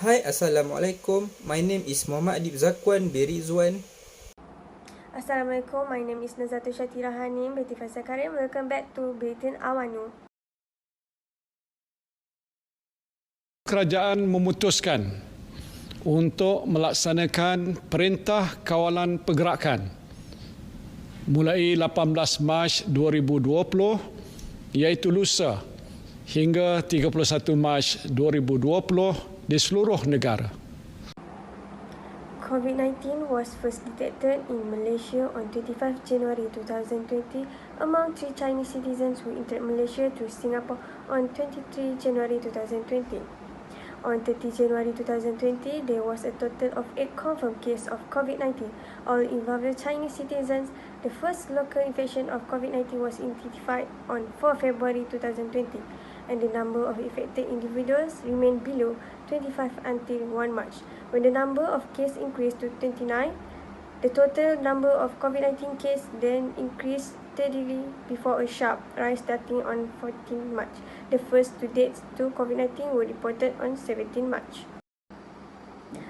Hi, Assalamualaikum. My name is Muhammad Adib Zaqwan bin Rizwan. Assalamualaikum, my name is NAZATUL SYATHIRAH HANIM, binti Faisal Karim. Welcome back to Bulletin Awanu. Kerajaan memutuskan untuk melaksanakan Perintah Kawalan Pergerakan mulai 18 Mac 2020 iaitu lusa hingga 31 Mac 2020 di seluruh negara. COVID-19 was first detected in Malaysia on 25 January 2020 among 3 Chinese citizens who entered Malaysia through Singapore on 23 January 2020. On 30 January 2020, there was a total of 8 confirmed cases of COVID-19, all involving Chinese citizens. The first local infection of COVID-19 was identified on 4 February 2020, and the number of affected individuals remained below 25 until 1 March, when the number of cases increased to 29. The total number of COVID-19 cases then increased steadily before a sharp rise starting on 14 March. The first 2 deaths to COVID-19 were reported on 17 March.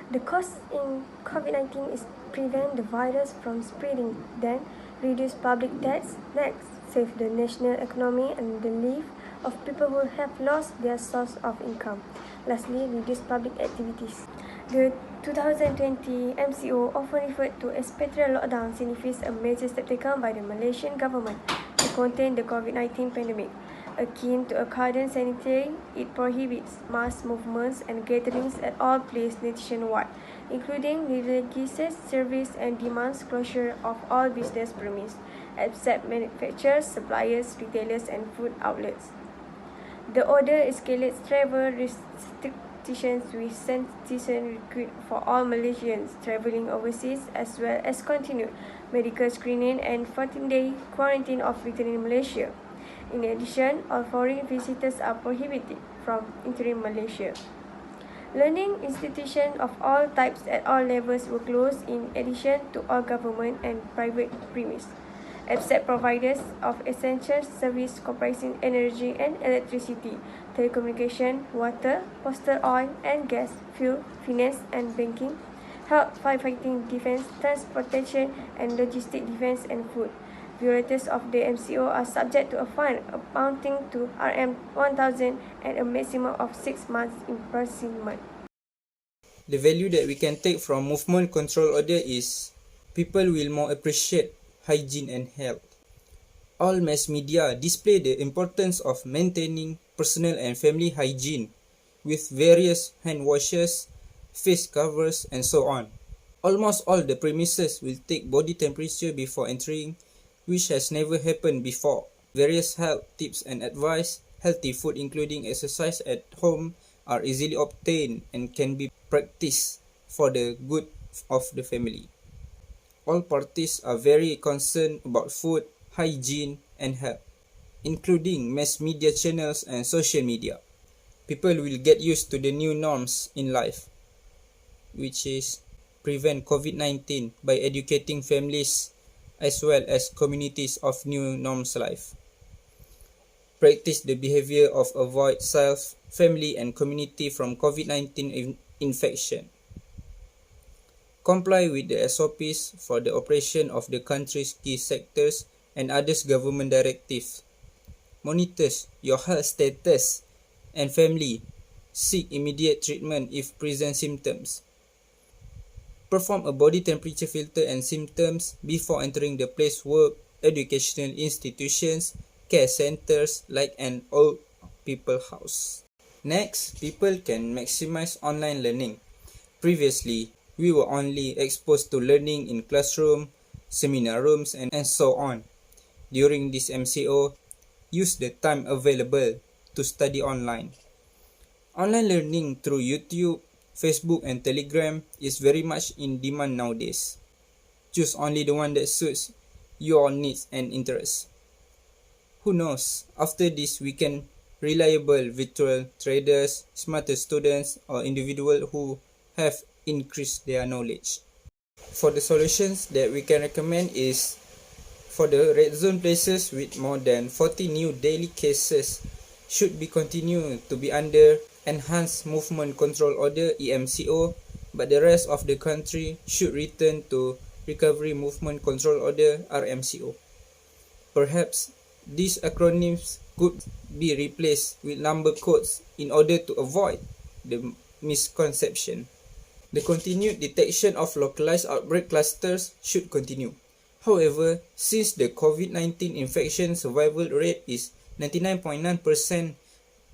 The cause in COVID-19 is prevent the virus from spreading, then reduce public deaths, next save the national economy and the lives of people who have lost their source of income. Lastly, reduce public activities. The 2020 MCO, often referred to as Patriot Lockdown, signifies a major step taken by the Malaysian government to contain the COVID-19 pandemic. Akin to a cordon sanitary, it prohibits mass movements and gatherings at all places nationwide, including religious service, and demands closure of all business premises, except manufacturers, suppliers, retailers, and food outlets. The order escalates travel restrictions with citizen recruit for all Malaysians travelling overseas, as well as continued medical screening and 14-day quarantine of returning Malaysia. In addition, all foreign visitors are prohibited from entering Malaysia. Learning institutions of all types at all levels were closed in addition to all government and private premises, except providers of essential service comprising energy and electricity, telecommunication, water, postal oil and gas, fuel, finance and banking, health, firefighting, defence, transportation and logistic defence and food. Violators of the MCO are subject to a fine amounting to RM1,000 and a maximum of 6 months imprisonment. The value that we can take from movement control order is people will more appreciate hygiene and health. All mass media display the importance of maintaining personal and family hygiene with various hand washes, face covers and so on. Almost all the premises will take body temperature before entering, which has never happened before. Various health tips and advice, healthy food including exercise at home are easily obtained and can be practiced for the good of the family. All parties are very concerned about food, hygiene and health, including mass media channels and social media. People will get used to the new norms in life, which is prevent COVID-19 by educating families as well as communities of new norms life. Practice the behavior of avoid self, family and community from COVID-19 infection. Comply with the SOPs for the operation of the country's key sectors and others government directives. Monitor your health status and family. Seek immediate treatment if present symptoms. Perform a body temperature filter and symptoms before entering the place work, educational institutions, care centers like an old people house. Next, people can maximize online learning. Previously, we were only exposed to learning in classroom, seminar rooms and so on. During this MCO, use the time available to study online. Online learning through YouTube, Facebook and Telegram is very much in demand nowadays. Choose only the one that suits your needs and interests. Who knows, after this we can reliable virtual traders, smarter students or individuals who have increased their knowledge. For the solutions that we can recommend is for the red zone places with more than 40 new daily cases should be continued to be under Enhanced Movement Control Order (EMCO), but the rest of the country should return to Recovery Movement Control Order (RMCO). Perhaps these acronyms could be replaced with number codes in order to avoid the misconception. The continued detection of localized outbreak clusters should continue. However, since the COVID-19 infection survival rate is 99.9%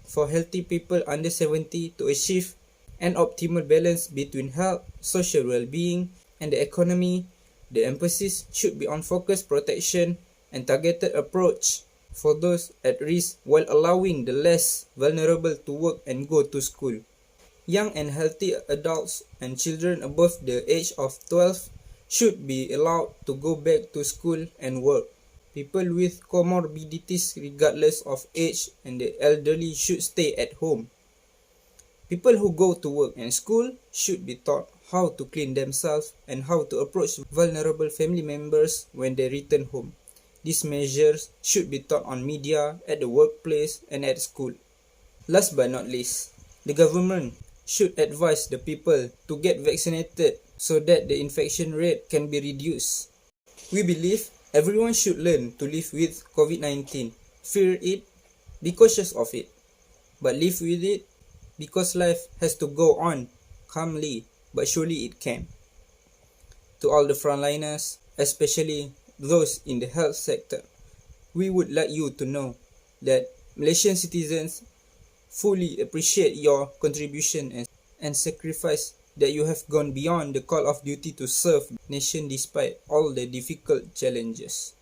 for healthy people under 70 to achieve an optimal balance between health, social well-being, and the economy, the emphasis should be on focused protection and targeted approach for those at risk while allowing the less vulnerable to work and go to school. Young and healthy adults and children above the age of 12 should be allowed to go back to school and work. People with comorbidities regardless of age and the elderly should stay at home. People who go to work and school should be taught how to clean themselves and how to approach vulnerable family members when they return home. These measures should be taught on media, at the workplace, and at school. Last but not least, the government should advise the people to get vaccinated so that the infection rate can be reduced. We believe everyone should learn to live with COVID-19. Fear it, be cautious of it, but live with it because life has to go on calmly, but surely it can. To all the frontliners, especially those in the health sector, we would like you to know that Malaysian citizens fully appreciate your contribution and sacrifice, that you have gone beyond the call of duty to serve the nation despite all the difficult challenges.